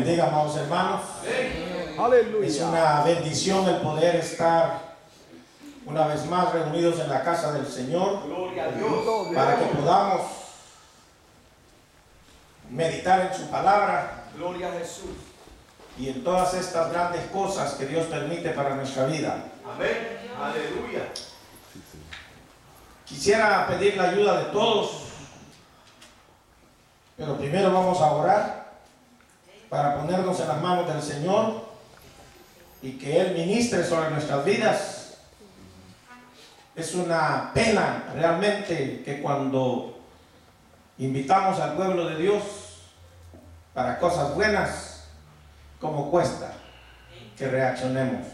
bendiga, amados hermanos. Aleluya. Es una bendición el poder estar una vez más reunidos en la casa del Señor. Gloria a Dios. Para que podamos meditar en su palabra. Gloria a Jesús. Y en todas estas grandes cosas que Dios permite para nuestra vida. Amén. Aleluya. Quisiera pedir la ayuda de todos, pero primero vamos a orar para ponernos en las manos del Señor y que Él ministre sobre nuestras vidas. Es una pena realmente que cuando invitamos al pueblo de Dios para cosas buenas, como cuesta que reaccionemos.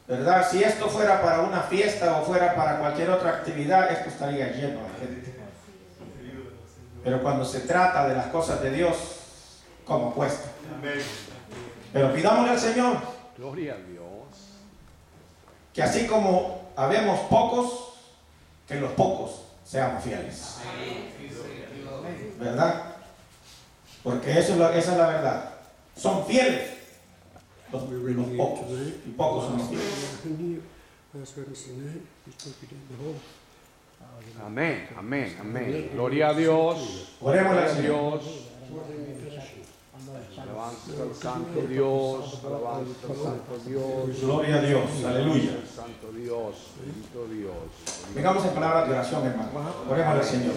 ¿Verdad? Si esto fuera para una fiesta o fuera para cualquier otra actividad, esto estaría lleno de gente. Pero cuando se trata de las cosas de Dios, como cuesta. Pero pidámosle al Señor, Gloria a Dios, que así como habemos pocos, que los pocos seamos fieles. ¿Verdad? Porque esa es la verdad. Son fieles los pocos, y pocos son los fieles. amén, amén, amén. Gloria a Dios. Oremos al Gloria a Señor. Dios. Alabanza al Santo Dios, alabanza al Santo Dios. Gloria a Dios, aleluya. Santo Dios, bendito Dios. Vengamos en palabras de oración, hermano. Oremos al Señor.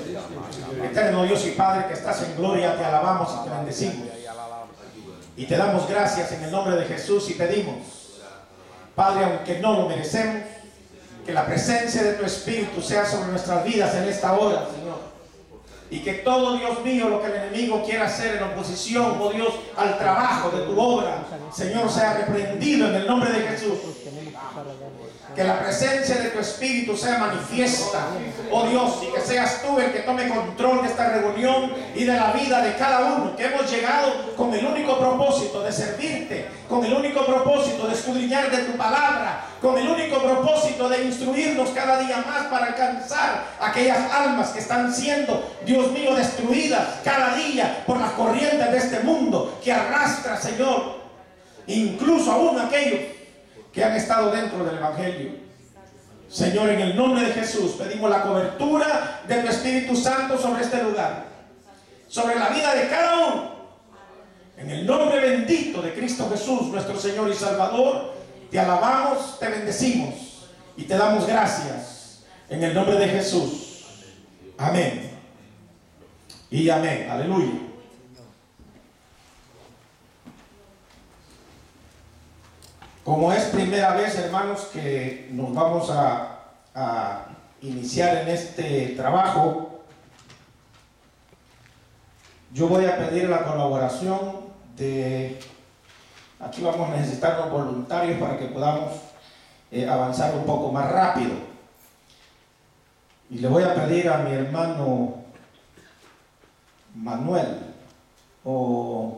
Eterno Dios y Padre, que estás en gloria, te alabamos y te bendecimos. Y te damos gracias en el nombre de Jesús y pedimos, Padre, aunque no lo merecemos, que la presencia de tu Espíritu sea sobre nuestras vidas en esta hora, Señor. Y que todo, Dios mío, lo que el enemigo quiera hacer en oposición, oh Dios, al trabajo de tu obra, Señor, sea reprendido en el nombre de Jesús. Que la presencia de tu Espíritu sea manifiesta, oh Dios, y que seas tú el que tome control de esta reunión y de la vida de cada uno, que hemos llegado con el único propósito de servirte, con el único propósito de escudriñar de tu palabra, con el único propósito de instruirnos cada día más para alcanzar aquellas almas que están siendo, Dios mío, destruidas cada día por las corrientes de este mundo que arrastra, Señor, incluso aún aquellos que han estado dentro del Evangelio. Señor, en el nombre de Jesús pedimos la cobertura de tu Espíritu Santo sobre este lugar, sobre la vida de cada uno. En el nombre bendito de Cristo Jesús, nuestro Señor y Salvador, te alabamos, te bendecimos y te damos gracias en el nombre de Jesús. Amén y amén. Aleluya. Como es primera vez, hermanos, que nos vamos a iniciar en este trabajo, yo voy a pedir la colaboración de... Aquí vamos a necesitar los voluntarios para que podamos avanzar un poco más rápido. Y le voy a pedir a mi hermano Manuel o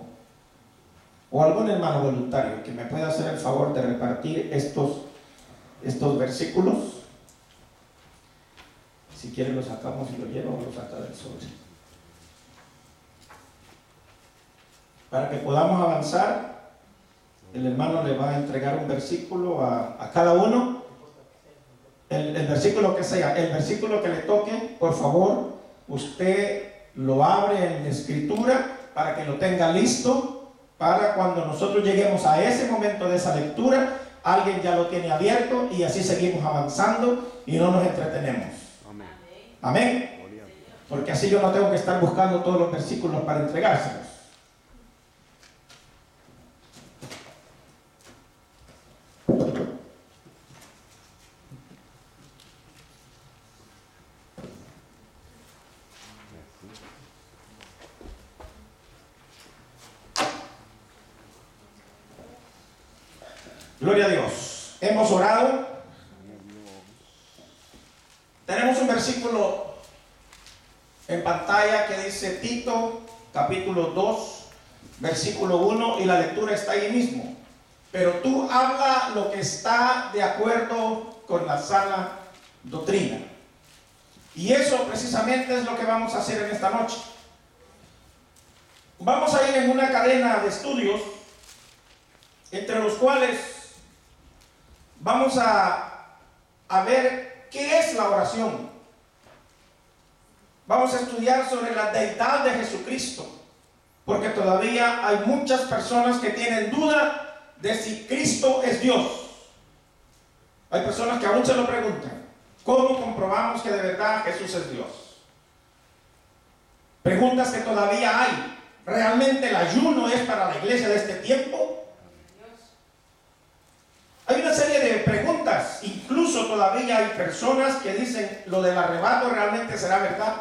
algún hermano voluntario que me pueda hacer el favor de repartir estos versículos. Si quiere los sacamos y lo llevo o lo saca del sobre. Para que podamos avanzar, el hermano le va a entregar un versículo a cada uno. El versículo que sea, el versículo que le toque, por favor, usted lo abre en la escritura para que lo tenga listo. Para cuando nosotros lleguemos a ese momento de esa lectura, alguien ya lo tiene abierto y así seguimos avanzando y no nos entretenemos. Amén. Amén. Porque así yo no tengo que estar buscando todos los versículos para entregárselos. Gloria a Dios. Hemos orado. Tenemos un versículo en pantalla que dice Tito, capítulo 2, versículo 1, y la lectura está ahí mismo. Pero tú habla lo que está de acuerdo con la sana doctrina. Y eso precisamente es lo que vamos a hacer en esta noche. vamos a ir en una cadena de estudios entre los cuales vamos a ver qué es la oración. Vamos a estudiar sobre la deidad de Jesucristo, porque todavía hay muchas personas que tienen duda de si Cristo es Dios. Hay personas que aún se lo preguntan: ¿cómo comprobamos que de verdad Jesús es Dios? Preguntas que todavía hay. ¿Realmente el ayuno es para la iglesia de este tiempo? Hay una serie de preguntas. Incluso todavía hay personas que dicen: ¿lo del arrebato realmente será verdad?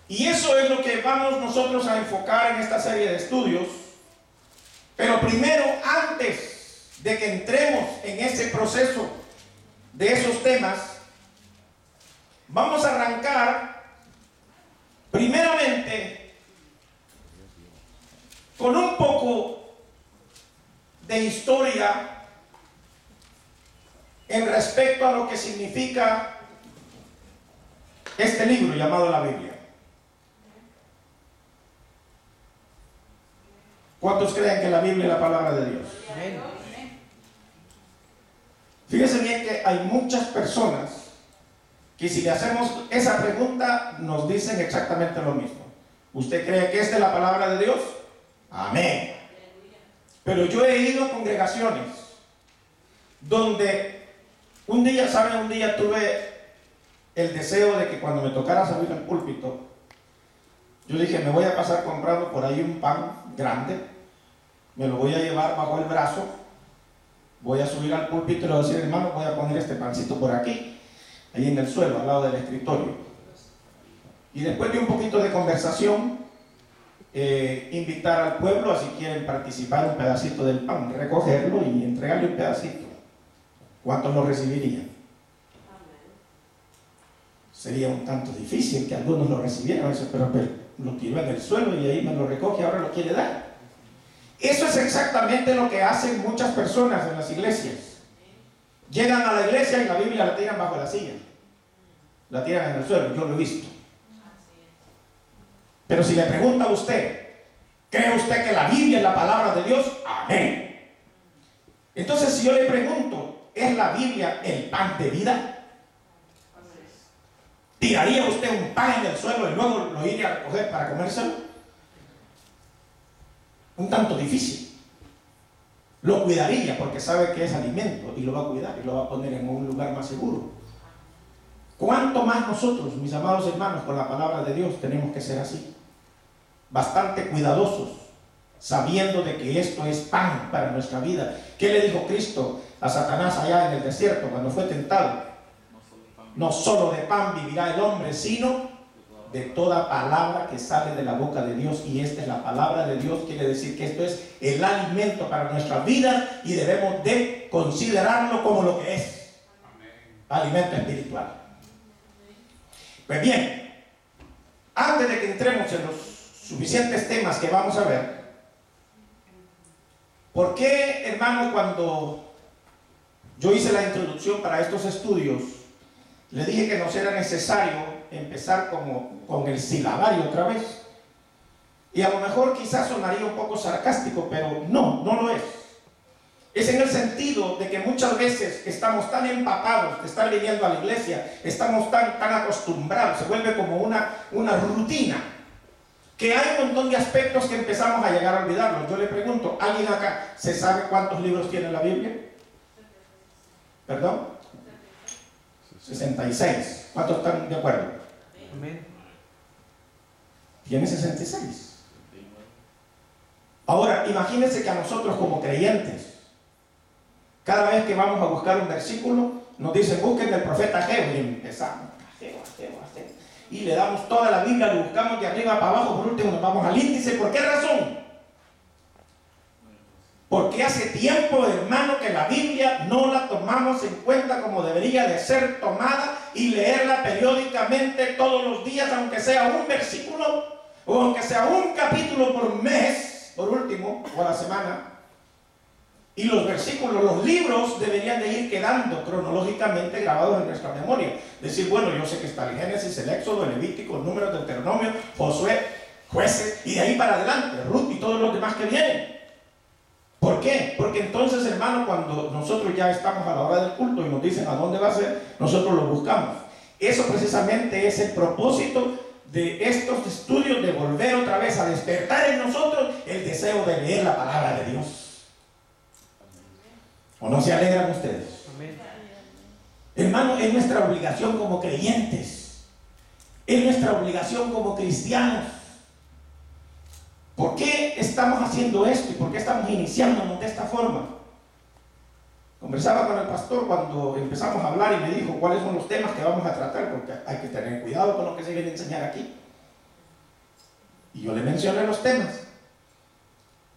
Y eso es lo que vamos nosotros a enfocar en esta serie de estudios. Pero primero, antes de que entremos en ese proceso de esos temas, vamos a arrancar primeramente con un poco de historia en respecto a lo que significa este libro llamado la Biblia. ¿Cuántos creen que la Biblia es la palabra de Dios? Fíjense bien que hay muchas personas que si le hacemos esa pregunta nos dicen exactamente lo mismo. ¿Usted cree que esta es la palabra de Dios? Amén. Pero yo he ido a congregaciones donde un día, ¿saben? Un día tuve el deseo de que cuando me tocara salir al púlpito, yo dije: me voy a pasar comprando por ahí un pan grande, me lo voy a llevar bajo el brazo, voy a subir al púlpito y le voy a decir: hermano, voy a poner este pancito por aquí, ahí en el suelo, al lado del escritorio. Y después de un poquito de conversación, invitar al pueblo a si quieren participar un pedacito del pan, recogerlo y entregarle un pedacito. ¿Cuántos lo recibirían? Sería un tanto difícil que algunos lo recibieran, pero lo tiró en el suelo y ahí me lo recoge, ahora lo quiere dar. Eso es exactamente lo que hacen muchas personas en las iglesias. Llegan a la iglesia y la Biblia la tiran bajo la silla, la tiran en el suelo. Yo lo he visto. Pero si le pregunta a usted: ¿cree usted que la Biblia es la palabra de Dios? Amén. Entonces, si yo le pregunto: ¿es la Biblia el pan de vida? ¿Tiraría usted un pan en el suelo y luego lo iría a recoger para comérselo? Un tanto difícil. Lo cuidaría porque sabe que es alimento y lo va a cuidar y lo va a poner en un lugar más seguro. ¿Cuánto más nosotros, mis amados hermanos, con la palabra de Dios tenemos que ser así? Bastante cuidadosos, sabiendo de que esto es pan para nuestra vida. ¿Qué le dijo Cristo a Satanás allá en el desierto cuando fue tentado? No solo de pan vivirá el hombre, sino de toda palabra que sale de la boca de Dios. Y esta es la palabra de Dios. Quiere decir que esto es el alimento para nuestra vida y debemos de considerarlo como lo que es: alimento espiritual. Pues bien, antes de que entremos en los suficientes temas que vamos a ver, ¿por qué, hermano, cuando yo hice la introducción para estos estudios, le dije que nos era necesario empezar con el silabario otra vez? Y a lo mejor quizás sonaría un poco sarcástico, pero no lo es. Es en el sentido de que muchas veces estamos tan empapados de estar viniendo a la iglesia, estamos tan acostumbrados, se vuelve como una rutina, que hay un montón de aspectos que empezamos a llegar a olvidarlos. Yo le pregunto: ¿alguien acá se sabe cuántos libros tiene la Biblia? ¿Perdón? 66. ¿Cuántos están de acuerdo? Amén. Tiene 66. Ahora, imagínense que a nosotros como creyentes, cada vez que vamos a buscar un versículo, nos dicen: busquen el profeta Ageo, y empezamos Ageo. Y le damos toda la Biblia, lo buscamos de arriba para abajo, por último nos vamos al índice. ¿Por qué razón? Porque hace tiempo, hermano, que la Biblia no la tomamos en cuenta como debería de ser tomada, y leerla periódicamente todos los días, aunque sea un versículo o aunque sea un capítulo por mes, por último, o a la semana. Y los versículos, los libros deberían de ir quedando cronológicamente grabados en nuestra memoria. Decir: bueno, yo sé que está el Génesis, el Éxodo, el Levítico, el Número, el Deuteronomio, Josué. Jueces, y de ahí para adelante, Ruth y todos los demás que vienen. ¿Por qué? Porque entonces, hermano, cuando nosotros ya estamos a la hora del culto y nos dicen a dónde va a ser, nosotros lo buscamos. Eso precisamente es el propósito de estos estudios, de volver otra vez a despertar en nosotros el deseo de leer la palabra de Dios. ¿O no se alegran ustedes? Amén. Hermano, es nuestra obligación como creyentes, es nuestra obligación como cristianos. ¿Por qué estamos haciendo esto y por qué estamos iniciándonos de esta forma? Conversaba con el pastor cuando empezamos a hablar y me dijo cuáles son los temas que vamos a tratar, porque hay que tener cuidado con lo que se viene a enseñar aquí. Y yo le mencioné los temas,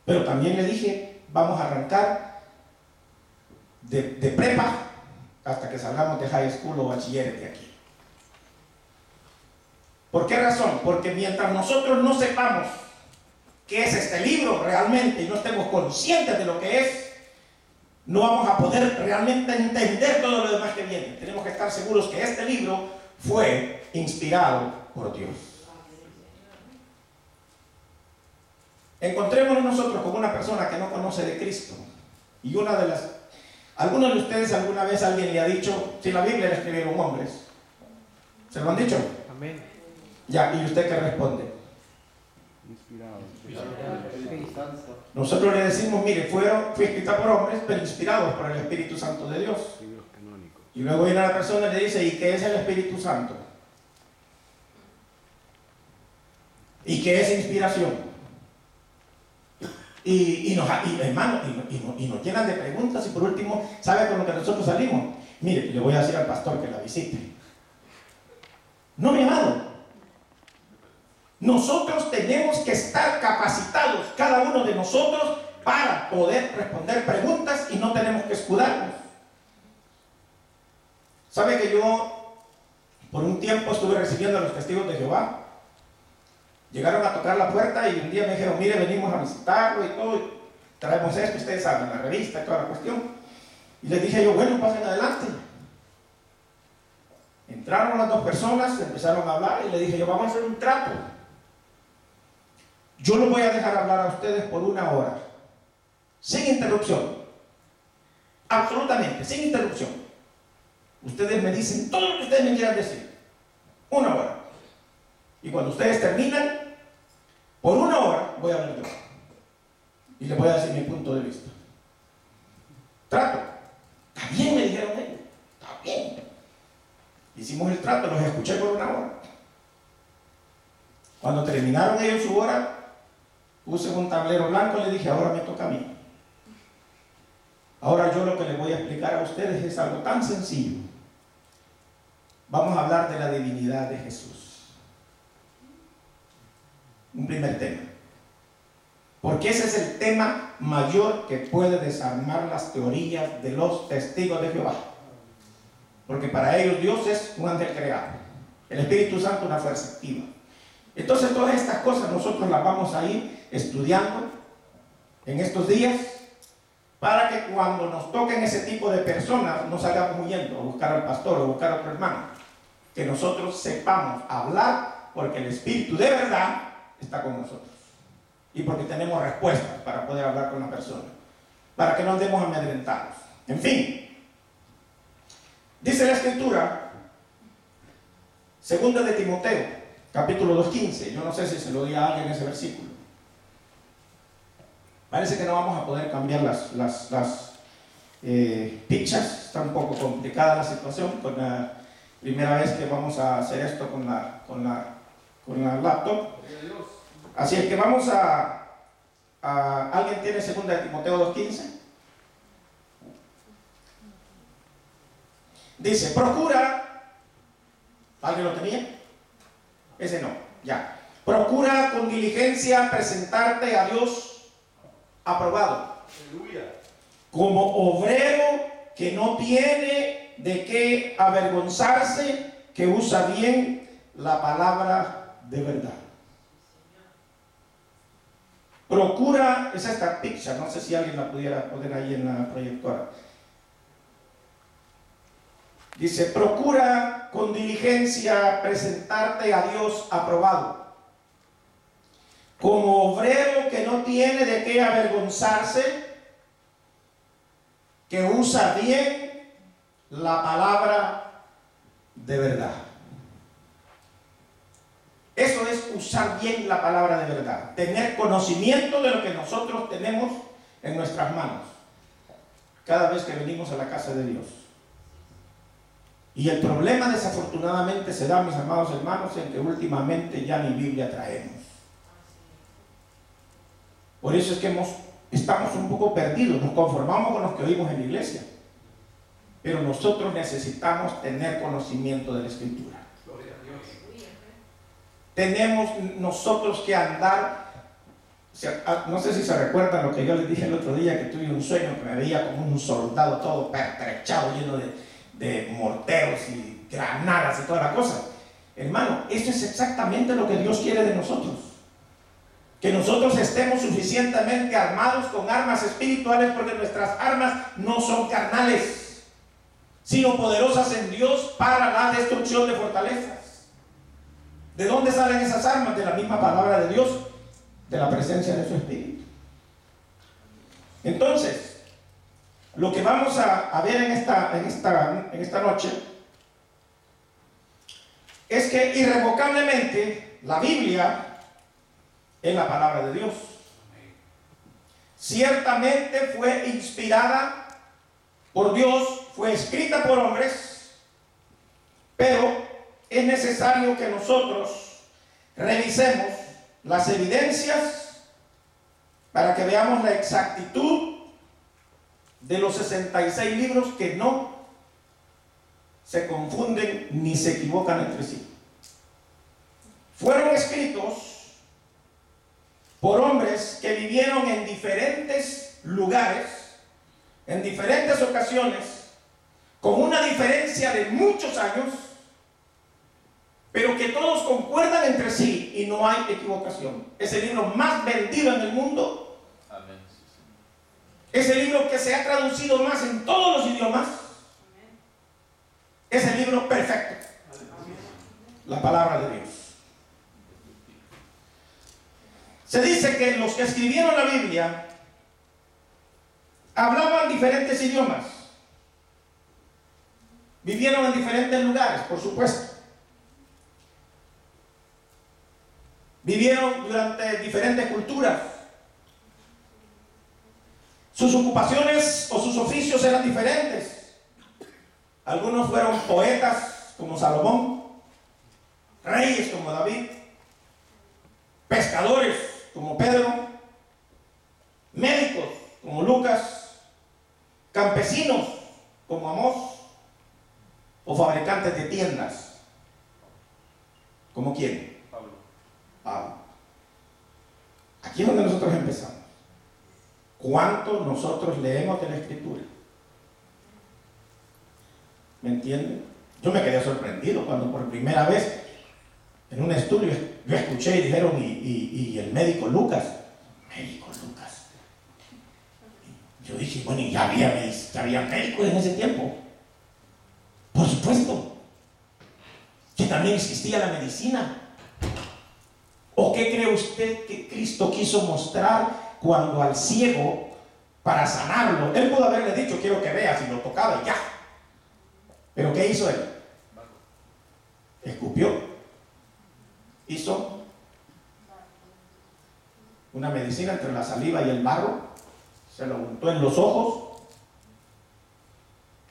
pero también le dije, vamos a arrancar de prepa hasta que salgamos de high school o bachilleres de aquí. ¿Por qué razón? Porque mientras nosotros no sepamos qué es este libro realmente y no estemos conscientes de lo que es, no vamos a poder realmente entender todo lo demás que viene. Tenemos que estar seguros que este libro fue inspirado por Dios. Encontrémonos nosotros con una persona que no conoce de Cristo. Y algunos de ustedes alguna vez alguien le ha dicho, si la Biblia la escribieron hombres, ¿se lo han dicho? Amén. Ya, ¿y usted qué responde? Inspirado. Nosotros le decimos, mire, fue escrita por hombres, pero inspirados por el Espíritu Santo de Dios. Libros canónicos. Y luego viene la persona y le dice, ¿y qué es el Espíritu Santo? ¿Y qué es inspiración? Y nos llenan de preguntas y por último, ¿sabe con lo que nosotros salimos? Mire, le voy a decir al pastor que la visite. No, mi amado. Nosotros tenemos que estar capacitados, cada uno de nosotros, para poder responder preguntas y no tenemos que escudarnos. ¿Sabe que yo por un tiempo estuve recibiendo a los testigos de Jehová? Llegaron a tocar la puerta y un día me dijeron, mire, venimos a visitarlo y todo, y traemos esto, ustedes saben, la revista y toda la cuestión. Y les dije yo, bueno, pasen adelante. Entraron las dos personas, empezaron a hablar y le dije yo, vamos a hacer un trato. Yo los voy a dejar hablar a ustedes por 1 hora, sin interrupción, absolutamente, sin interrupción. Ustedes me dicen todo lo que ustedes me quieran decir, 1 hora. Y cuando ustedes terminan, por 1 hora voy a hablar yo. Y les voy a decir mi punto de vista. Trato. Está bien, me dijeron ellos. Está bien. Hicimos el trato, los escuché por 1 hora. Cuando terminaron ellos su hora, puse un tablero blanco y le dije, ahora me toca a mí. Ahora yo lo que les voy a explicar a ustedes es algo tan sencillo. Vamos a hablar de la divinidad de Jesús. Un primer tema. Porque ese es el tema mayor que puede desarmar las teorías de los testigos de Jehová. Porque para ellos Dios es un ángel creado, el Espíritu Santo una fuerza activa. Entonces todas estas cosas nosotros las vamos a ir estudiando en estos días para que cuando nos toquen ese tipo de personas no salgamos huyendo a buscar al pastor o buscar a otro hermano. Que nosotros sepamos hablar porque el Espíritu de verdad está con nosotros. Y porque tenemos respuestas para poder hablar con la persona. Para que no andemos amedrentados. En fin. Dice la Escritura, 2 de Timoteo, capítulo 2:15. Yo no sé si se lo di a alguien ese versículo. Parece que no vamos a poder cambiar las pictures. Está un poco complicada la situación. Con la primera vez que vamos a hacer esto con la laptop. Así es que vamos ¿alguien tiene 2 de Timoteo 2:15? Dice, procura. ¿Alguien lo tenía? Ese no, ya. Procura con diligencia presentarte a Dios aprobado. Aleluya. Como obrero que no tiene de qué avergonzarse, que usa bien la palabra de verdad. Procura, es esta picture, no sé si alguien la pudiera poner ahí en la proyectora. Dice, procura con diligencia presentarte a Dios aprobado, como obrero que no tiene de qué avergonzarse, que usa bien la palabra de verdad. Eso es usar bien la palabra de verdad, tener conocimiento de lo que nosotros tenemos en nuestras manos cada vez que venimos a la casa de Dios. Y el problema desafortunadamente se da, mis amados hermanos, en que últimamente ya ni Biblia traemos. Por eso es que estamos un poco perdidos, nos conformamos con los que oímos en la iglesia, pero nosotros necesitamos tener conocimiento de la Escritura. Tenemos nosotros que andar, no sé si se recuerdan lo que yo les dije el otro día, que tuve un sueño que me veía como un soldado todo pertrechado, lleno de morteros y granadas y toda la cosa. Hermano, eso es exactamente lo que Dios quiere de nosotros. Que nosotros estemos suficientemente armados con armas espirituales, porque nuestras armas no son carnales, sino poderosas en Dios para la destrucción de fortalezas. ¿De dónde salen esas armas? De la misma palabra de Dios, de la presencia de su Espíritu. Entonces, lo que vamos a ver en esta noche es que irrevocablemente la Biblia es la palabra de Dios. Ciertamente fue inspirada por Dios, fue escrita por hombres, pero es necesario que nosotros revisemos las evidencias para que veamos la exactitud de los 66 libros, que no se confunden ni se equivocan entre sí. Fueron escritos por hombres que vivieron en diferentes lugares, en diferentes ocasiones, con una diferencia de muchos años, pero que todos concuerdan entre sí y no hay equivocación. Es el libro más vendido en el mundo. Amén. Es el libro que se ha traducido más en todos los idiomas. Es el libro perfecto. La palabra de Dios. Se dice que los que escribieron la Biblia hablaban diferentes idiomas. Vivieron en diferentes lugares, por supuesto. Vivieron durante diferentes culturas. Sus ocupaciones o sus oficios eran diferentes. Algunos fueron poetas como Salomón, reyes como David, pescadores como Pedro, médicos como Lucas, campesinos como Amós, o fabricantes de tiendas como ¿quién? Pablo. Aquí es donde nosotros empezamos. ¿Cuánto nosotros leemos de la Escritura? ¿Me entienden? Yo me quedé sorprendido cuando por primera vez en un estudio yo escuché y dijeron, y el médico Lucas. Yo dije, bueno, y ya había médicos en ese tiempo. Por supuesto que también existía la medicina. ¿O qué cree usted que Cristo quiso mostrar cuando al ciego, para sanarlo, él pudo haberle dicho, quiero que veas, y lo tocaba y ya? ¿Pero qué hizo él? Escupió. Hizo una medicina entre la saliva y el barro, se lo untó en los ojos.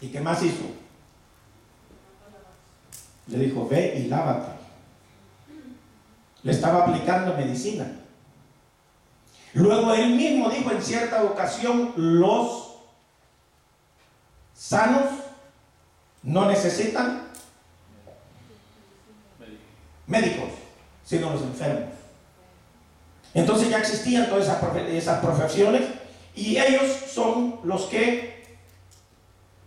¿Y qué más hizo? Le dijo, ve y lávate. Le estaba aplicando medicina. Luego él mismo dijo en cierta ocasión, los sanos no necesitan médicos, sino los enfermos. Entonces ya existían todas esas profesiones, y ellos son los que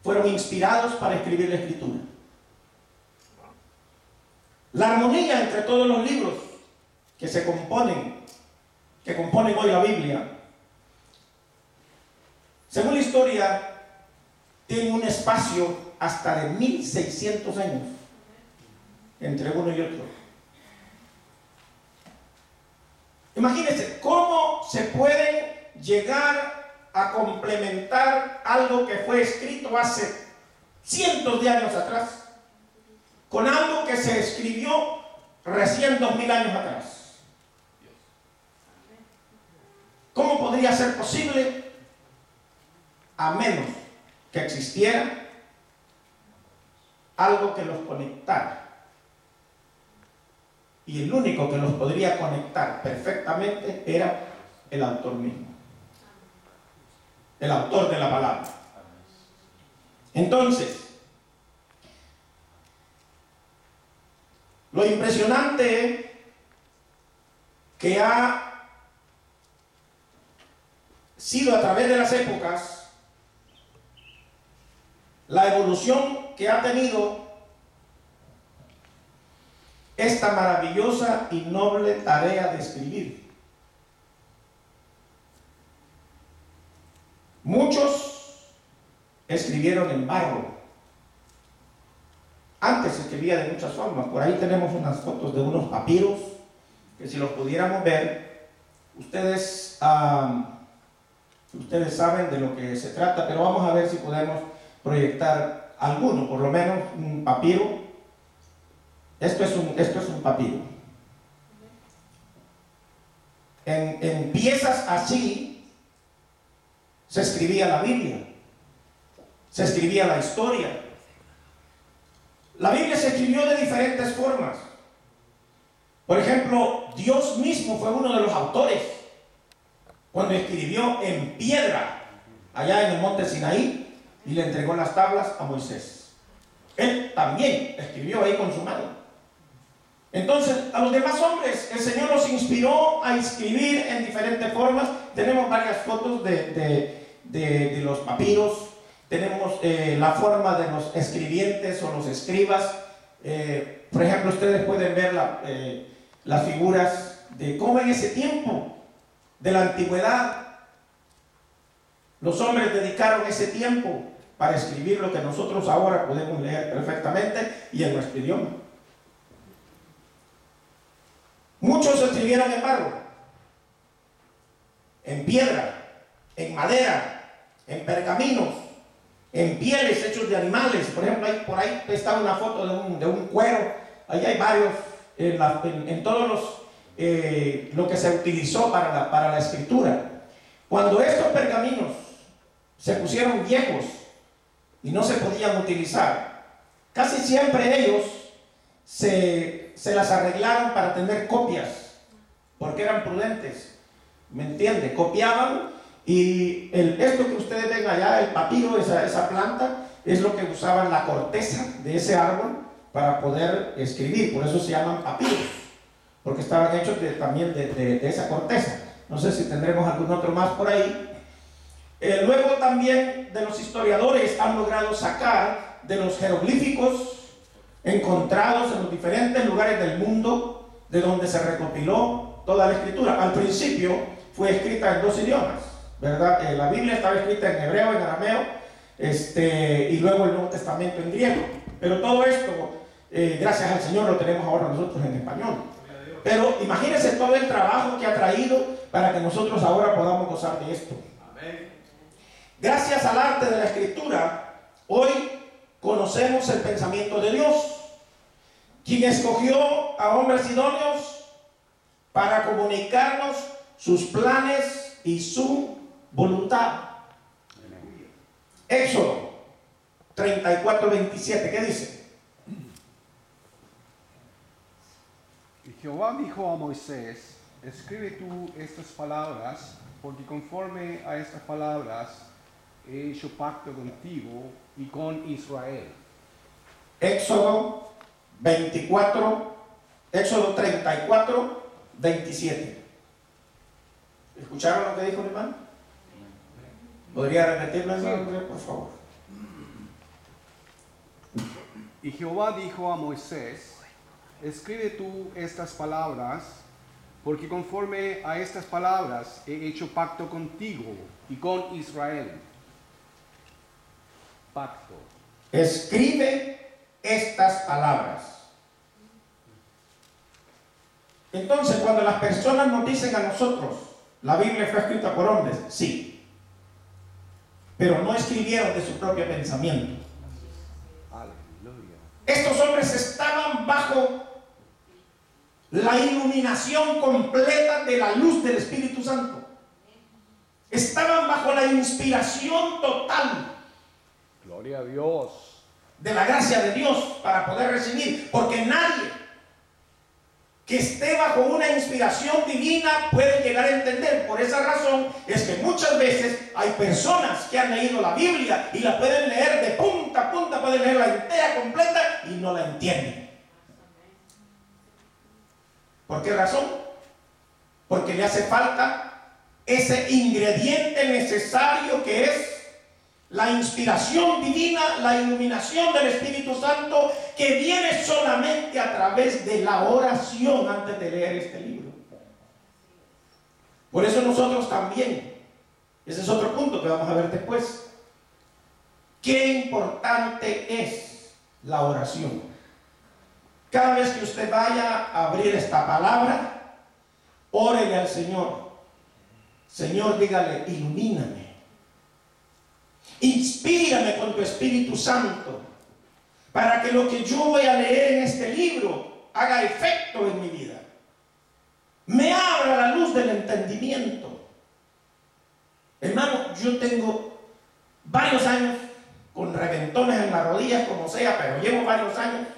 fueron inspirados para escribir la Escritura. La armonía entre todos los libros que componen hoy la Biblia, según la historia, tiene un espacio hasta de 1600 años entre uno y otro. Imagínense cómo se pueden llegar a complementar algo que fue escrito hace cientos de años atrás con algo que se escribió recién 2000 años atrás. ¿Cómo podría ser posible? A menos que existiera algo que los conectara. Y el único que los podría conectar perfectamente era el autor mismo. El autor de la palabra. Entonces, lo impresionante que ha sido a través de las épocas, la evolución que ha tenido esta maravillosa y noble tarea de escribir. Muchos escribieron en barro. Antes se escribía de muchas formas. Por ahí tenemos unas fotos de unos papiros que, si los pudiéramos ver, ustedes saben de lo que se trata, pero vamos a ver si podemos proyectar alguno, por lo menos un papiro. Esto es un papiro. En piezas así se escribía la Biblia, se escribía la historia. La Biblia se escribió de diferentes formas. Por ejemplo, Dios mismo fue uno de los autores cuando escribió en piedra allá en el monte Sinaí y le entregó las tablas a Moisés. Él también escribió ahí con su mano. Entonces, a los demás hombres, el Señor los inspiró a escribir en diferentes formas. Tenemos varias fotos de los papiros. Tenemos la forma de los escribientes o los escribas. Por ejemplo, ustedes pueden ver las figuras de cómo en ese tiempo de la antigüedad los hombres dedicaron ese tiempo para escribir lo que nosotros ahora podemos leer perfectamente y en nuestro idioma. Muchos escribieron en barro, en piedra, en madera, en pergaminos, en pieles hechos de animales. Por ejemplo, por ahí está una foto de un cuero. Ahí hay varios, en todos lo que se utilizó para la escritura. Cuando estos pergaminos se pusieron viejos y no se podían utilizar, casi siempre ellos se las arreglaron para tener copias, porque eran prudentes, ¿me entiende? Copiaban, y esto que ustedes ven allá, el papiro, esa planta, es lo que usaban la corteza de ese árbol para poder escribir. Por eso se llaman papiros, porque estaban hechos también de esa corteza. No sé si tendremos algún otro más por ahí. Luego también de los historiadores han logrado sacar de los jeroglíficos encontrados en los diferentes lugares del mundo de donde se recopiló toda la escritura. Al principio fue escrita en dos idiomas, ¿verdad? La Biblia estaba escrita en hebreo, en arameo, y luego el Nuevo Testamento en griego. Pero todo esto, gracias al Señor, lo tenemos ahora nosotros en español. Pero imagínense todo el trabajo que ha traído para que nosotros ahora podamos gozar de esto. Gracias al arte de la escritura, hoy conocemos el pensamiento de Dios, quien escogió a hombres idóneos para comunicarnos sus planes y su voluntad. Éxodo 34:27, ¿qué dice? Y Jehová dijo a Moisés: escribe tú estas palabras, porque conforme a estas palabras he hecho pacto contigo y con Israel. Éxodo 34:27. ¿Escucharon lo que dijo el hermano? ¿Podría repetirlo, hermano, por favor? Y Jehová dijo a Moisés: escribe tú estas palabras, porque conforme a estas palabras he hecho pacto contigo y con Israel. Pacto. Escribe estas palabras. Entonces, cuando las personas nos dicen a nosotros, la Biblia fue escrita por hombres, sí, pero no escribieron de su propio pensamiento. Aleluya. Estos hombres estaban bajo la iluminación completa de la luz del Espíritu Santo. Estaban bajo la inspiración total. Gloria a Dios. De la gracia de Dios para poder recibir, porque nadie que esté bajo una inspiración divina puede llegar a entender. Por esa razón es que muchas veces hay personas que han leído la Biblia y la pueden leer de punta a punta, pueden leerla entera, completa, y no la entienden. ¿Por qué razón? Porque le hace falta ese ingrediente necesario que es la inspiración divina, la iluminación del Espíritu Santo, que viene solamente a través de la oración antes de leer este libro. Por eso nosotros también, ese es otro punto que vamos a ver después, qué importante es la oración. Cada vez que usted vaya a abrir esta palabra, órele al Señor. Señor, dígale, ilumíname. Inspírame con tu Espíritu Santo para que lo que yo voy a leer en este libro haga efecto en mi vida. Me abra la luz del entendimiento. Hermano, yo tengo varios años con reventones en las rodillas, como sea, pero llevo varios años.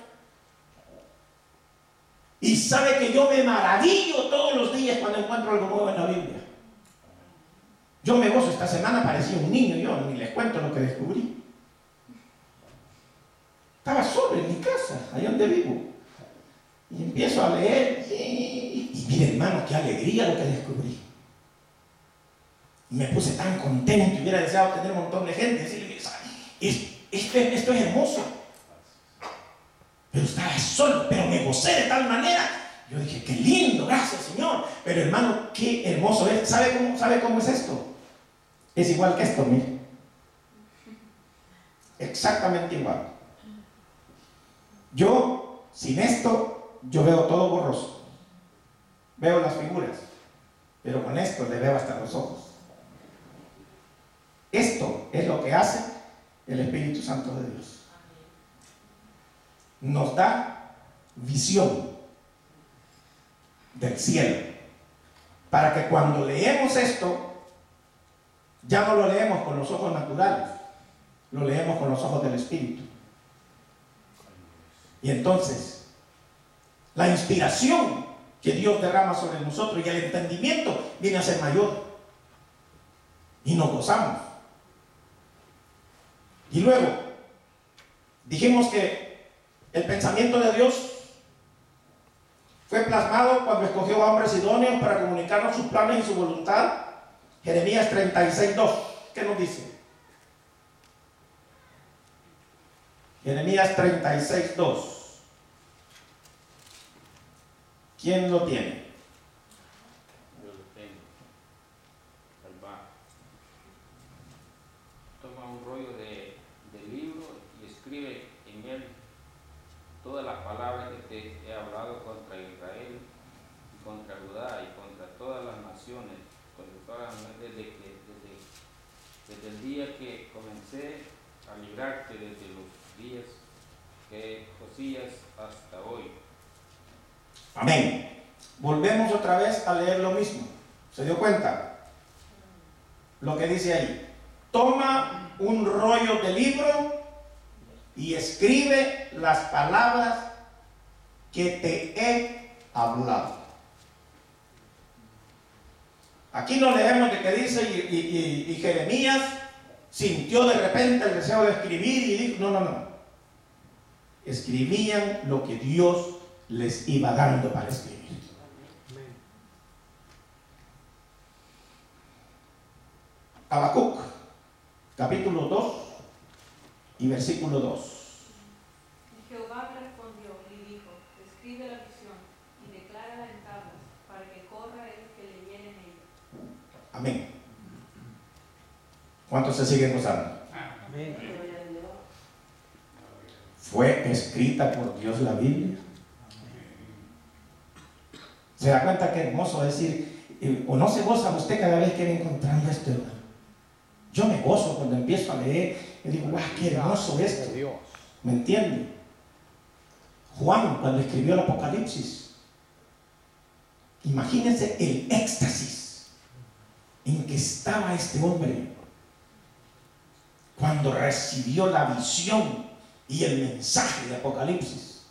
Y sabe que yo me maravillo todos los días cuando encuentro algo nuevo en la Biblia. Yo me gozo. Esta semana parecía un niño, yo ni les cuento lo que descubrí. Estaba solo en mi casa, allá donde vivo. Y empiezo a leer y mire, hermano, qué alegría lo que descubrí. Y me puse tan contento, hubiera deseado tener un montón de gente, decirle, esto es hermoso. Pero estaba solo, pero me gocé de tal manera. Yo dije, qué lindo, gracias Señor. Pero hermano, qué hermoso es. ¿Sabe cómo es esto? Es igual que esto, mire. Exactamente igual. Yo, sin esto, yo veo todo borroso. Veo las figuras. Pero con esto le veo hasta los ojos. Esto es lo que hace el Espíritu Santo de Dios. Nos da visión del cielo, para que cuando leemos esto, ya no lo leemos con los ojos naturales, lo leemos con los ojos del Espíritu. Y entonces, la inspiración que Dios derrama sobre nosotros y el entendimiento viene a ser mayor. Y nos gozamos. Y luego, dijimos que el pensamiento de Dios fue plasmado cuando escogió a hombres idóneos para comunicarnos sus planes y su voluntad. Jeremías 36:2. ¿Qué nos dice? Jeremías 36:2. ¿Quién lo tiene? Yo lo tengo. Ahí va. Toma un rollo de libro y escribe en él todas las palabras que te he hablado contra Israel, y contra Judá y contra todas las naciones, desde el día que comencé a librarte, desde los días que Josías hasta hoy. Amén. Volvemos otra vez a leer lo mismo. ¿Se dio cuenta? Lo que dice ahí. Toma un rollo de libro y escribe las palabras que te he hablado. Aquí no leemos de que dice y Jeremías sintió de repente el deseo de escribir y dijo, no. Escribían lo que Dios les iba dando para escribir. Habacuc, capítulo 2 y versículo 2. Jehová respondió y dijo, escribe la visión y declárala en tablas, para que corra el que leyere en ella. Amén. ¿Cuántos se siguen gozando? Amén. ¿Fue escrita por Dios la Biblia? Se da cuenta que hermoso decir, o no se goza usted cada vez que va encontrando esto, hermano. Yo me gozo cuando empiezo a leer y digo, guau, qué hermoso esto. ¿Me entiende? Juan, cuando escribió el Apocalipsis, imagínense el éxtasis en que estaba este hombre cuando recibió la visión y el mensaje de Apocalipsis.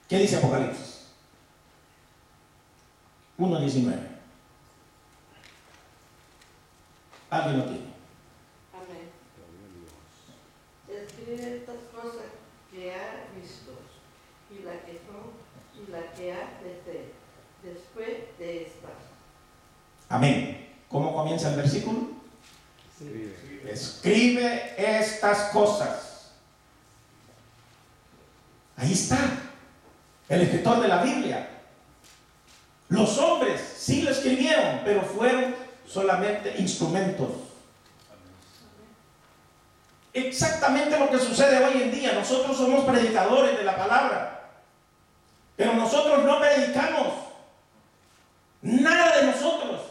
¿Qué dice Apocalipsis? 1:19. ¿Alguien lo tiene? Amén. Escribe estas cosas que ha visto y la que son y la que ha de ser después de estas. Amén. ¿Cómo comienza el versículo? Escribe estas cosas. Ahí está el escritor de la Biblia. Los hombres sí lo escribieron, pero fueron solamente instrumentos. Exactamente lo que sucede hoy en día. Nosotros somos predicadores de la palabra, pero nosotros no predicamos nada de nosotros.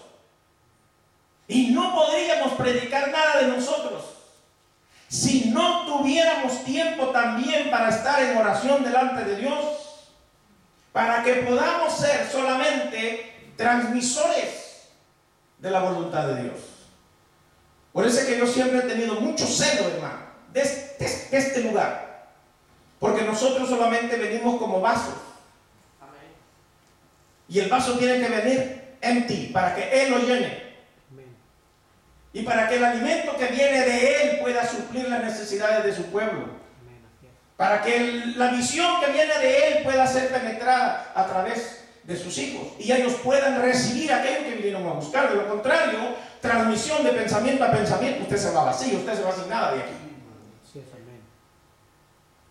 Y no podríamos predicar nada de nosotros si no tuviéramos tiempo también para estar en oración delante de Dios, para que podamos ser solamente transmisores de la voluntad de Dios. Por eso es que yo siempre he tenido mucho celo, hermano, de este lugar, porque nosotros solamente venimos como vasos. Y el vaso tiene que venir empty para que Él lo llene. Y para que el alimento que viene de Él pueda suplir las necesidades de su pueblo. Para que la visión que viene de Él pueda ser penetrada a través de sus hijos. Y ellos puedan recibir aquello que vinieron a buscar. De lo contrario, transmisión de pensamiento a pensamiento, usted se va vacío, usted se va sin nada de aquí.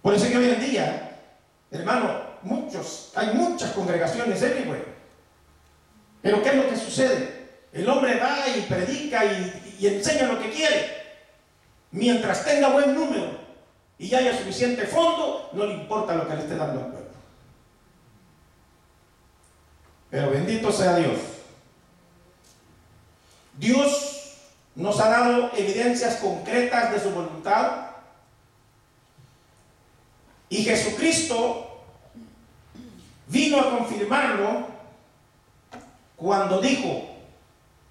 Por eso que hoy en día, hermano, hay muchas congregaciones everywhere. Pero ¿qué es lo que sucede? El hombre va y predica y enseña lo que quiere. Mientras tenga buen número y haya suficiente fondo, no le importa lo que le esté dando al pueblo. Pero bendito sea Dios. Dios nos ha dado evidencias concretas de su voluntad. Y Jesucristo vino a confirmarlo cuando dijo,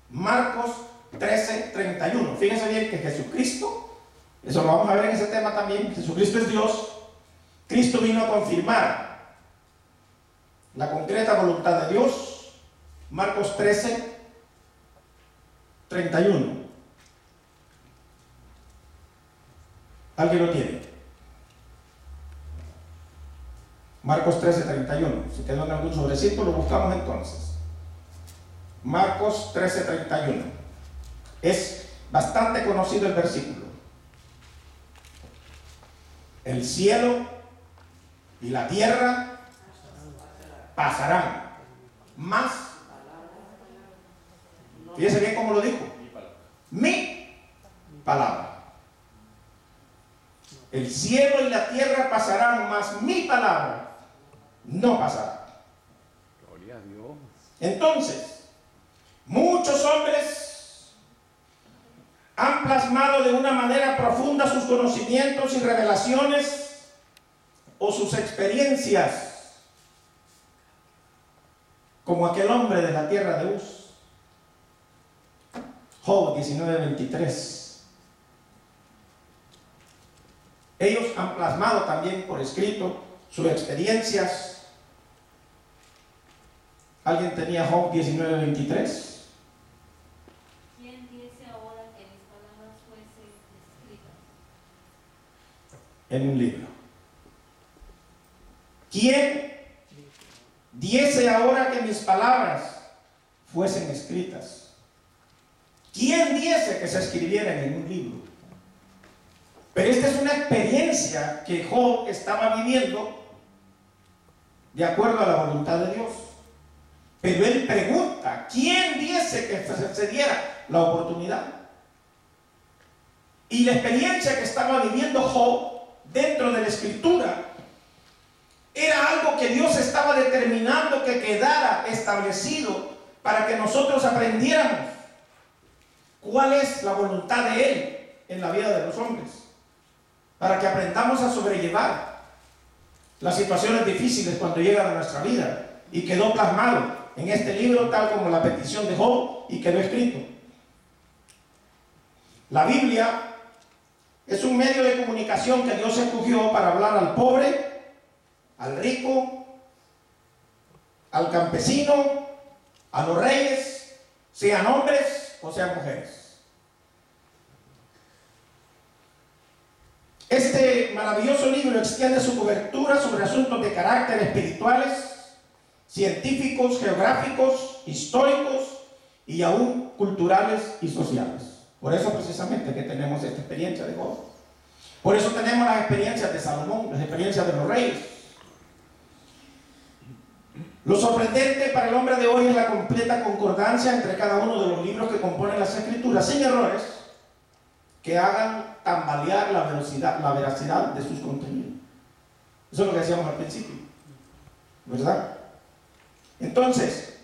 Marcos 13:31. Fíjense bien que Jesucristo, eso lo vamos a ver en ese tema también, Jesucristo es Dios. Cristo vino a confirmar la concreta voluntad de Dios. Marcos 13:31. ¿Alguien lo tiene? Marcos 13:31. Si quedó en algún sobrecito, lo buscamos entonces. Marcos 13:31. Es bastante conocido el versículo. El cielo y la tierra pasarán, mas, fíjese bien cómo lo dijo, mi palabra. El cielo y la tierra pasarán, mas mi palabra no pasará. Gloria a Dios. Entonces, muchos hombres han plasmado de una manera profunda sus conocimientos y revelaciones o sus experiencias, como aquel hombre de la tierra de Uz. Job 19:23. Ellos han plasmado también por escrito sus experiencias. ¿Alguien tenía Job 19:23? ¿Quién diese ahora que mis palabras fuesen escritas? En un libro. ¿Quién diese ahora que mis palabras fuesen escritas? ¿Quién diese que se escribieran en un libro? Pero esta es una experiencia que Job estaba viviendo de acuerdo a la voluntad de Dios. Pero él pregunta, ¿quién diese que se diera la oportunidad? Y la experiencia que estaba viviendo Job dentro de la Escritura Era algo que Dios estaba determinando que quedara establecido para que nosotros aprendiéramos cuál es la voluntad de Él en la vida de los hombres, para que aprendamos a sobrellevar las situaciones difíciles cuando llegan a nuestra vida. Y quedó plasmado en este libro, tal como la petición de Job, y quedó escrito. La Biblia es un medio de comunicación que Dios escogió para hablar al pobre, al rico, al campesino, a los reyes, sean hombres o sean mujeres. Este maravilloso libro extiende su cobertura sobre asuntos de carácter espirituales, científicos, geográficos, históricos y aún culturales y sociales. Por eso precisamente que tenemos esta experiencia de Job. Por eso tenemos las experiencias de Salomón, las experiencias de los reyes. Lo sorprendente para el hombre de hoy es la completa concordancia entre cada uno de los libros que componen las Escrituras, sin errores que hagan tambalear la veracidad de sus contenidos. Eso es lo que decíamos al principio, ¿verdad? Entonces,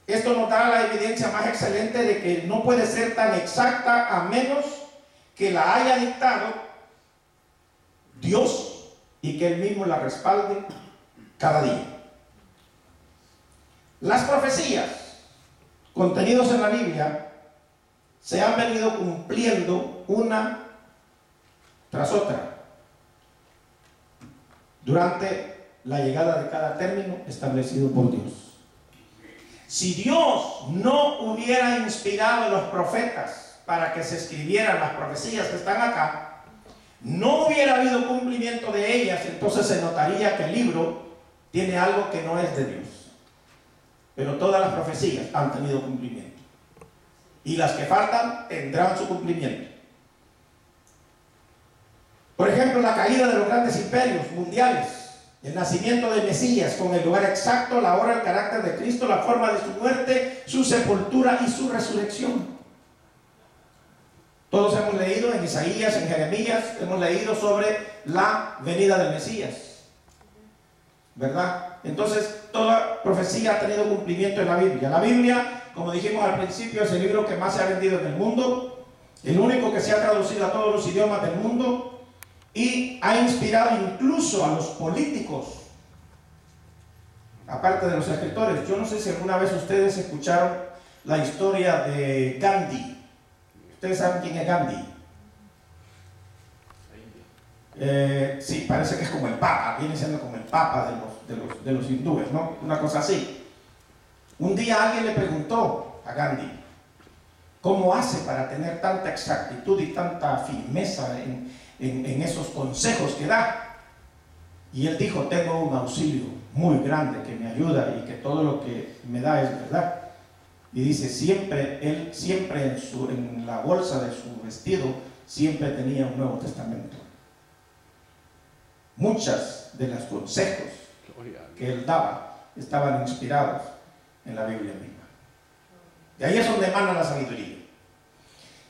esto nos da la evidencia más excelente de que no puede ser tan exacta a menos que la haya dictado Dios y que Él mismo la respalde cada día. Las profecías contenidas en la Biblia se han venido cumpliendo una tras otra durante la llegada de cada término establecido por Dios. Si Dios no hubiera inspirado a los profetas para que se escribieran las profecías que están acá, no hubiera habido cumplimiento de ellas, entonces se notaría que el libro tiene algo que no es de Dios. Pero todas las profecías han tenido cumplimiento. Y las que faltan tendrán su cumplimiento. Por ejemplo, la caída de los grandes imperios mundiales, el nacimiento del Mesías con el lugar exacto, la hora, el carácter de Cristo, la forma de su muerte, su sepultura y su resurrección. Todos hemos leído en Isaías, en Jeremías, hemos leído sobre la venida del Mesías, ¿verdad? Entonces, toda profecía ha tenido cumplimiento en la Biblia. La Biblia, como dijimos al principio, es el libro que más se ha vendido en el mundo, el único que se ha traducido a todos los idiomas del mundo, y ha inspirado incluso a los políticos, aparte de los escritores. Yo no sé si alguna vez ustedes escucharon la historia de Gandhi. ¿Ustedes saben quién es Gandhi? Sí, parece que es como el Papa, viene siendo como el Papa de los hindúes, ¿no? Una cosa así. Un día alguien le preguntó a Gandhi cómo hace para tener tanta exactitud y tanta firmeza en esos consejos que da. Y él dijo: tengo un auxilio muy grande que me ayuda y que todo lo que me da es verdad. Y dice, él siempre en la bolsa de su vestido siempre tenía un Nuevo Testamento. Muchas de los consejos que él daba estaban inspirados en la Biblia misma. De ahí es donde emana la sabiduría.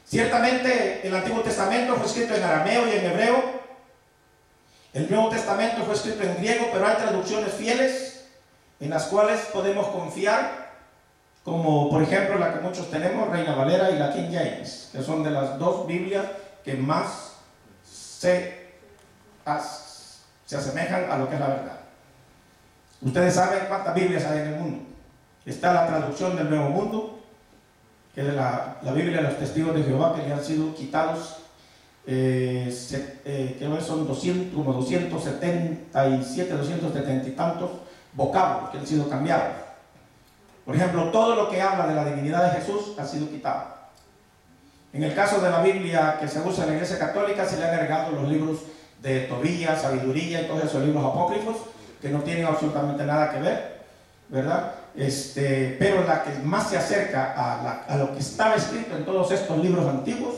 Ciertamente el Antiguo Testamento fue escrito en arameo y en hebreo. El Nuevo Testamento fue escrito en griego, pero hay traducciones fieles en las cuales podemos confiar, como por ejemplo la que muchos tenemos, Reina Valera y la King James, que son de las dos Biblias que más se asemejan a lo que es la verdad. Ustedes saben cuántas Biblias hay en el mundo. Está la traducción del Nuevo Mundo, que es la Biblia de los Testigos de Jehová, que le han sido quitados, creo que son 277, 270 y tantos vocablos que han sido cambiados. Por ejemplo, todo lo que habla de la divinidad de Jesús ha sido quitado. En el caso de la Biblia que se usa en la Iglesia Católica, se le han agregado los libros de Tobías, Sabiduría y todos esos libros apócrifos que no tienen absolutamente nada que ver, ¿verdad? Pero la que más se acerca a lo que estaba escrito en todos estos libros antiguos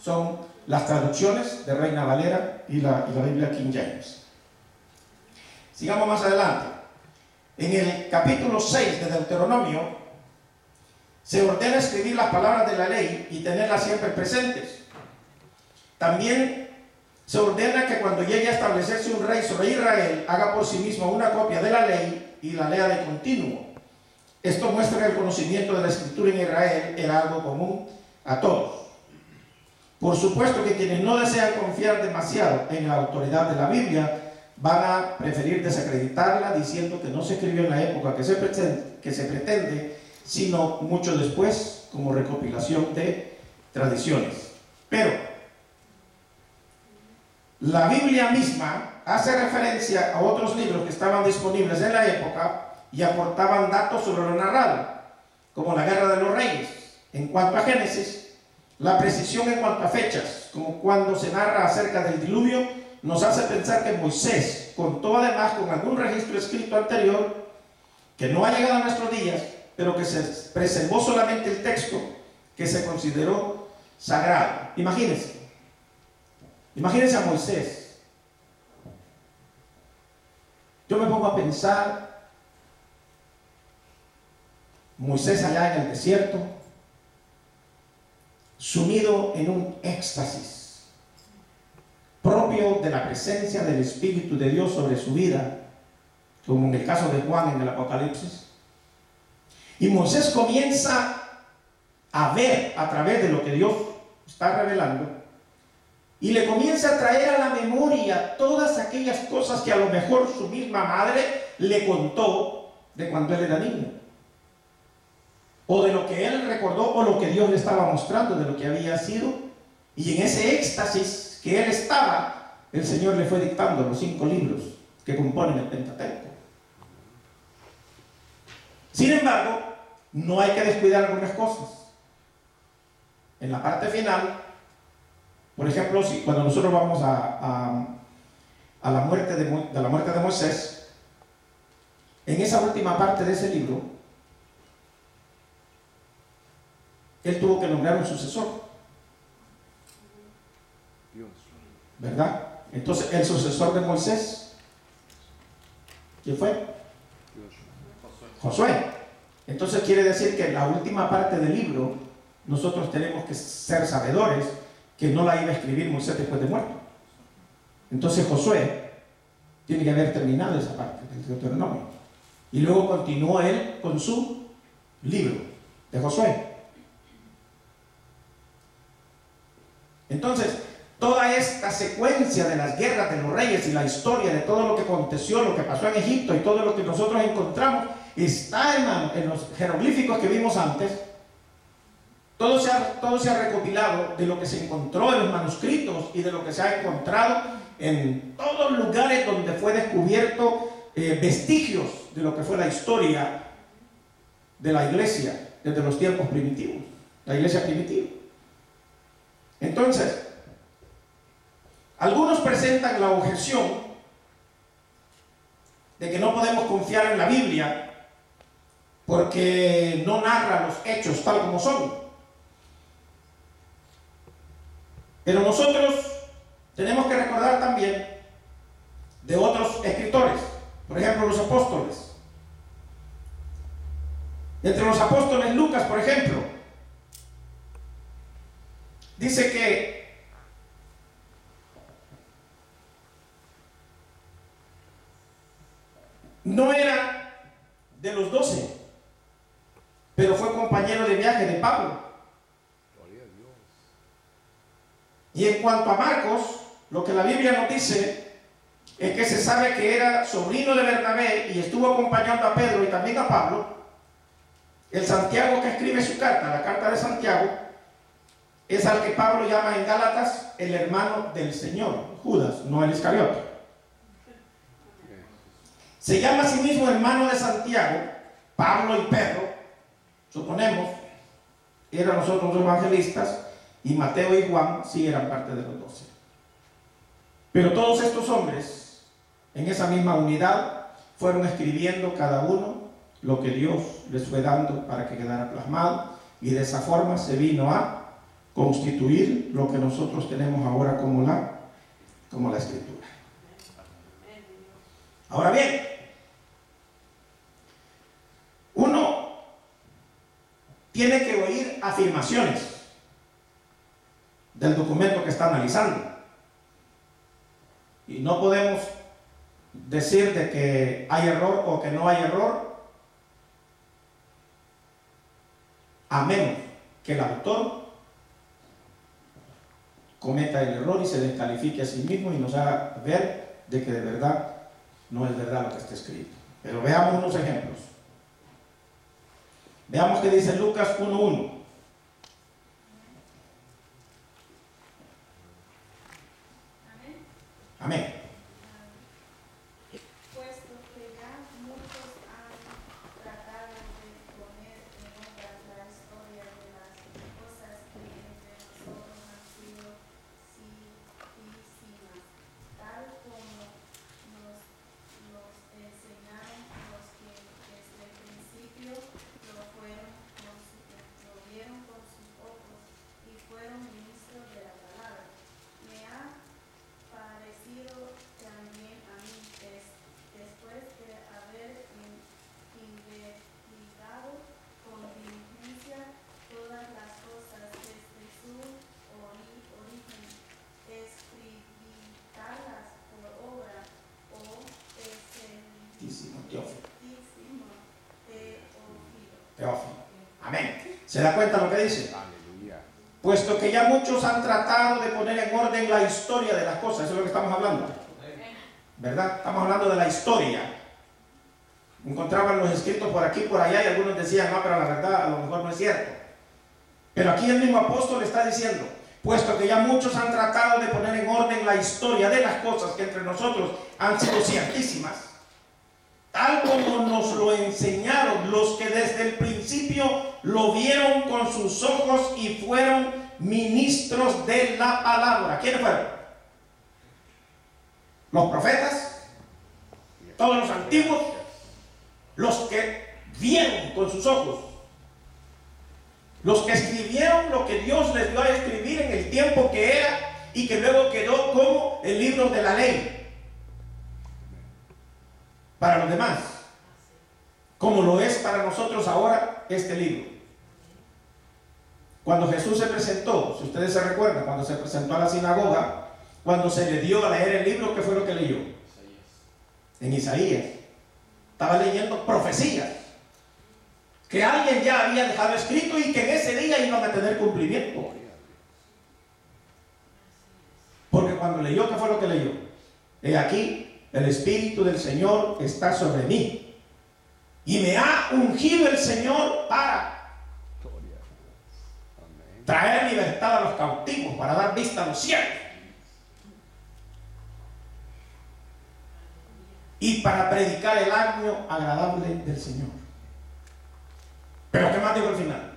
son las traducciones de Reina Valera y la Biblia King James. Sigamos más adelante. En el capítulo 6 de Deuteronomio se ordena escribir las palabras de la ley y tenerlas siempre presentes. También se ordena que cuando llegue a establecerse un rey sobre Israel, haga por sí mismo una copia de la ley y la lea de continuo. Esto muestra que el conocimiento de la Escritura en Israel era algo común a todos. Por supuesto que quienes no desean confiar demasiado en la autoridad de la Biblia van a preferir desacreditarla diciendo que no se escribió en la época que se pretende, sino mucho después como recopilación de tradiciones. Pero la Biblia misma hace referencia a otros libros que estaban disponibles en la época y aportaban datos sobre lo narrado, como la Guerra de los Reyes. En cuanto a Génesis, la precisión en cuanto a fechas, como cuando se narra acerca del diluvio, nos hace pensar que Moisés contó además con algún registro escrito anterior que no ha llegado a nuestros días, pero que se preservó solamente el texto que se consideró sagrado. Imagínense a Moisés. Yo me pongo a pensar, Moisés allá en el desierto, sumido en un éxtasis propio de la presencia del Espíritu de Dios sobre su vida, como en el caso de Juan en el Apocalipsis. Y Moisés comienza a ver a través de lo que Dios está revelando y le comienza a traer a la memoria todas aquellas cosas que a lo mejor su misma madre le contó de cuando él era niño, o de lo que él recordó, o lo que Dios le estaba mostrando de lo que había sido. Y en ese éxtasis que él estaba, el Señor le fue dictando los 5 libros que componen el Pentateuco. Sin embargo, no hay que descuidar algunas cosas. En la parte final, por ejemplo, cuando nosotros vamos a la muerte de Moisés, en esa última parte de ese libro, él tuvo que nombrar un sucesor, ¿verdad? Entonces, el sucesor de Moisés, ¿quién fue? Josué. Entonces quiere decir que en la última parte del libro nosotros tenemos que ser sabedores que no la iba a escribir Moisés después de muerto. Entonces Josué tiene que haber terminado esa parte del Deuteronomio, y luego continuó él con su libro de Josué. Entonces, toda esta secuencia de las guerras de los reyes y la historia de todo lo que aconteció, lo que pasó en Egipto y todo lo que nosotros encontramos, está, hermano, en los jeroglíficos que vimos antes. Todo se ha recopilado de lo que se encontró en los manuscritos y de lo que se ha encontrado en todos los lugares donde fue descubierto vestigios de lo que fue la historia de la iglesia desde los tiempos primitivos, la iglesia primitiva. Entonces, algunos presentan la objeción de que no podemos confiar en la Biblia porque no narra los hechos tal como son. Pero nosotros tenemos que recordar también de otros escritores, por ejemplo los apóstoles. Entre los apóstoles, Lucas, por ejemplo, dice que no era de los 12, pero fue compañero de viaje de Pablo. Y en cuanto a Marcos, lo que la Biblia nos dice es que se sabe que era sobrino de Bernabé y estuvo acompañando a Pedro y también a Pablo. El Santiago que escribe su carta, la carta de Santiago, es al que Pablo llama en Gálatas el hermano del Señor, Judas, no el Iscariote. Se llama a sí mismo hermano de Santiago. Pablo y Pedro, suponemos, eran los otros evangelistas, y Mateo y Juan sí eran parte de los 12. Pero todos estos hombres, en esa misma unidad, fueron escribiendo cada uno lo que Dios les fue dando para que quedara plasmado, y de esa forma se vino a constituir lo que nosotros tenemos ahora como la Escritura. Ahora bien, uno tiene que oír afirmaciones del documento que está analizando. Y no podemos decir de que hay error o que no hay error, a menos que el autor cometa el error y se descalifique a sí mismo y nos haga ver de que de verdad no es verdad lo que está escrito. Pero veamos unos ejemplos. Veamos qué dice Lucas 1:1. Amén. Puesto que ya muchos han tratado de poner en obra la historia de las cosas que entre nosotros han sido fijísimas, tal como nos enseñaron los que desde el principio lo vieron con sus ojos y fueron ministros de la palabra. Me ha parecido también a mí, después de haber investigado con diligencia todas las cosas desde su origen, escribirlas por obra o Teófilo. Teófilo. Amén. ¿Se da cuenta lo que dice? Aleluya. Puesto que ya muchos han tratado de poner en orden la historia de las cosas, eso es lo que estamos hablando, ¿verdad? Estamos hablando de la historia. Encontraban los escritos por aquí, por allá, y algunos decían, no, pero la verdad a lo mejor no es cierto. Pero aquí el mismo apóstol está diciendo, puesto que ya muchos han tratado de poner en orden la historia de las cosas que entre nosotros han sido ciertísimas, tal como nos lo enseñaron los que desde el principio lo vieron con sus ojos y fueron ministros de la palabra. ¿Quiénes fueron? Los profetas, todos los antiguos, los que vieron con sus ojos, los que escribieron lo que Dios les dio a escribir en el tiempo que era y que luego quedó como el libro de la ley para los demás, como lo es para nosotros ahora este libro. Cuando Jesús se presentó, si ustedes se recuerdan, cuando se presentó a la sinagoga, cuando se le dio a leer el libro, ¿qué fue lo que leyó? En Isaías. Estaba leyendo profecías que alguien ya había dejado escrito y que en ese día iban a tener cumplimiento. Porque cuando leyó, ¿qué fue lo que leyó? He aquí, el Espíritu del Señor está sobre mí y me ha ungido el Señor para traer libertad a los cautivos, para dar vista a los ciegos y para predicar el año agradable del Señor. Pero ¿qué más dijo al final?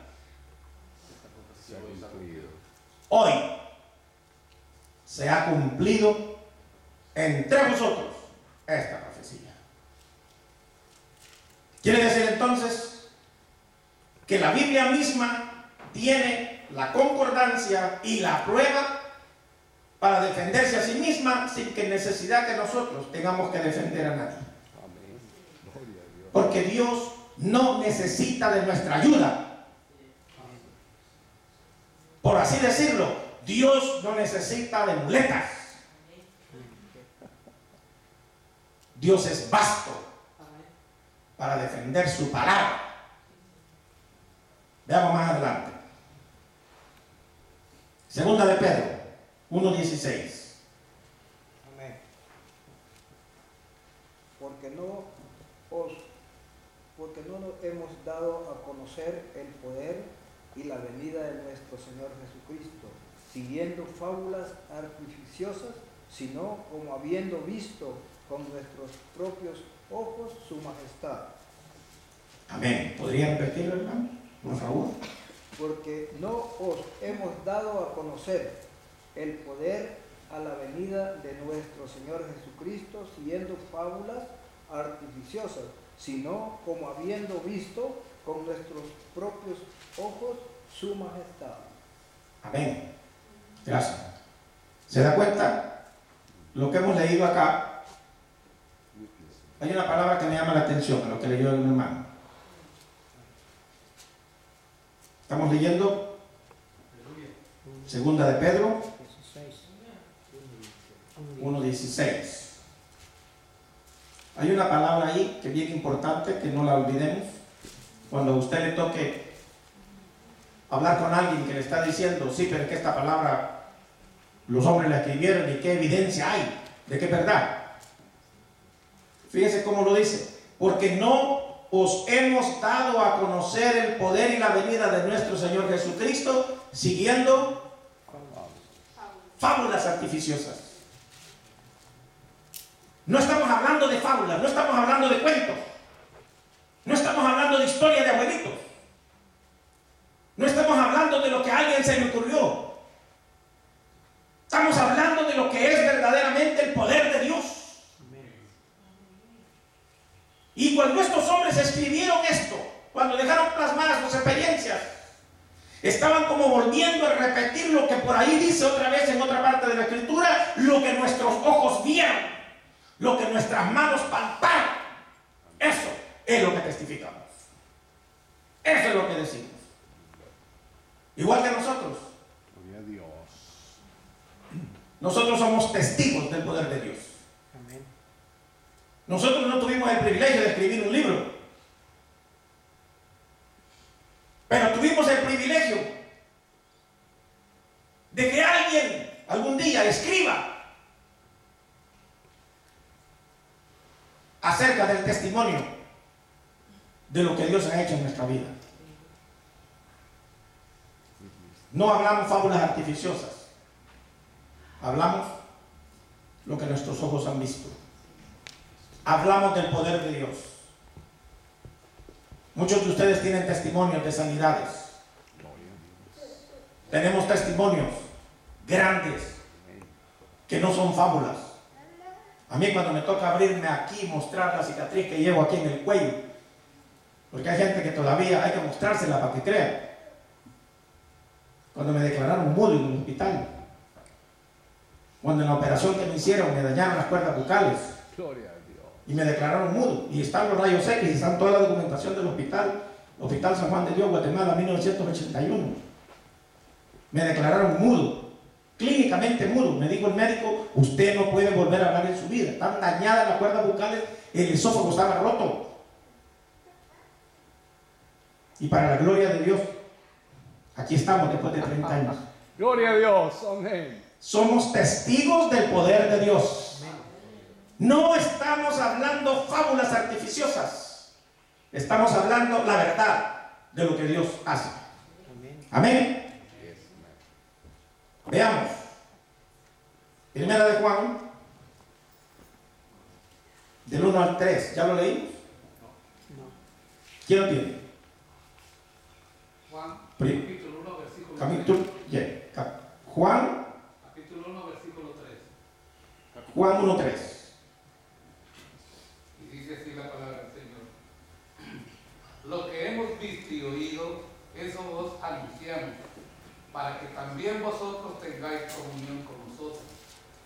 Hoy se ha cumplido entre vosotros esta profecía. Quiere decir entonces que la Biblia misma tiene la concordancia y la prueba para defenderse a sí misma sin que necesidad que nosotros tengamos que defender a nadie. Porque Dios no necesita de nuestra ayuda. Por así decirlo, Dios no necesita de muletas. Dios es vasto para defender su palabra. Veamos más adelante. Segunda de Pedro 1:16. Amén. Porque no nos hemos dado a conocer el poder y la venida de nuestro Señor Jesucristo, siguiendo fábulas artificiosas, sino como habiendo visto con nuestros propios ojos su majestad. Amén. ¿Podría repetirlo, hermano? Por favor. Porque no os hemos dado a conocer el poder a la venida de nuestro Señor Jesucristo, siguiendo fábulas artificiosas, sino como habiendo visto con nuestros propios ojos su majestad. Amén. Gracias. ¿Se da cuenta? Lo que hemos leído acá, hay una palabra que me llama la atención, en lo que leyó un hermano. Estamos leyendo Segunda de Pedro 1:16. Hay una palabra ahí que es bien importante, que no la olvidemos. Cuando a usted le toque hablar con alguien que le está diciendo, sí, pero es que esta palabra los hombres la escribieron y qué evidencia hay de que es verdad. Fíjese cómo lo dice. Porque no os hemos dado a conocer el poder y la venida de nuestro Señor Jesucristo siguiendo fábulas artificiosas. No estamos hablando de fábulas, no estamos hablando de cuentos, no estamos hablando de historias de abuelitos, no estamos hablando de lo que a alguien se le ocurrió. Estamos hablando de lo que es verdaderamente el poder de Dios. Y cuando estos hombres escribieron esto, cuando dejaron plasmadas sus experiencias, estaban como volviendo a repetir lo que por ahí dice otra vez en otra parte de la Escritura, lo que nuestros ojos vieron, lo que nuestras manos palparon. Eso es lo que testificamos. Eso es lo que decimos. Igual que nosotros. Gloria a Dios. Nosotros somos testigos del poder de Dios. Amén. Nosotros no tuvimos el privilegio de escribir un libro, pero tuvimos el privilegio de que alguien algún día escriba acerca del testimonio de lo que Dios ha hecho en nuestra vida. No hablamos fábulas artificiosas, hablamos lo que nuestros ojos han visto. Hablamos del poder de Dios. Muchos de ustedes tienen testimonios de sanidades. Tenemos testimonios grandes que no son fábulas. A mí cuando me toca abrirme aquí y mostrar la cicatriz que llevo aquí en el cuello, porque hay gente que todavía hay que mostrársela para que crea. Cuando me declararon mudo en el hospital, cuando en la operación que me hicieron me dañaron las cuerdas bucales y me declararon mudo, y están los rayos X y están toda la documentación del hospital San Juan de Dios, Guatemala, 1981. Me declararon mudo, clínicamente mudo. Me dijo el médico, usted no puede volver a hablar en su vida, están dañadas las cuerdas bucales, el esófago estaba roto. Y para la gloria de Dios, aquí estamos después de 30 años. Gloria a Dios. Amén. Somos testigos del poder de Dios. No estamos hablando fábulas artificiosas. Estamos hablando la verdad de lo que Dios hace. Amén. Veamos. Primera de Juan, del 1 al 3. ¿Ya lo leímos? ¿Quién lo tiene? Juan, capítulo 1, versículo 3. Juan, Capítulo 1, versículo 3. Juan 1:3. Y dice así la palabra del Señor. Lo que hemos visto y oído, eso os anunciamos, para que también vosotros tengáis comunión con nosotros.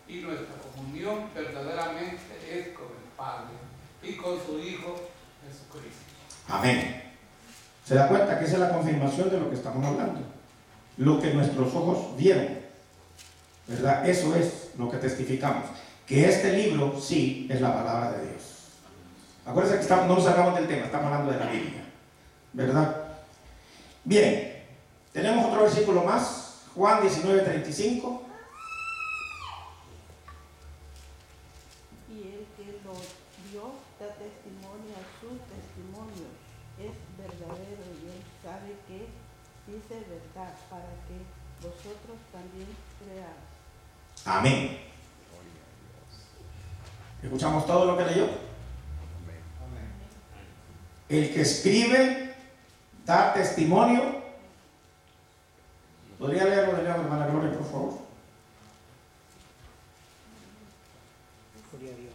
Y nuestra comunión verdaderamente es con el Padre y con su Hijo Jesucristo. Amén. ¿Se da cuenta que esa es la confirmación de lo que estamos hablando? Lo que nuestros ojos vieron, ¿verdad? Eso es lo que testificamos. Que este libro sí es la palabra de Dios. Acuérdense que no nos sacamos del tema, estamos hablando de la Biblia, ¿verdad? Bien, tenemos otro versículo más, Juan 19:35. Y el que lo dio da testimonio a su testimonio, es verdadero, y él sabe que dice verdad, para que vosotros también creáis. Amén. ¿Escuchamos todo lo que leyó? El que escribe da testimonio. ¿Podría leerlo de nuevo, hermana Gloria, por favor? Gloria a Dios.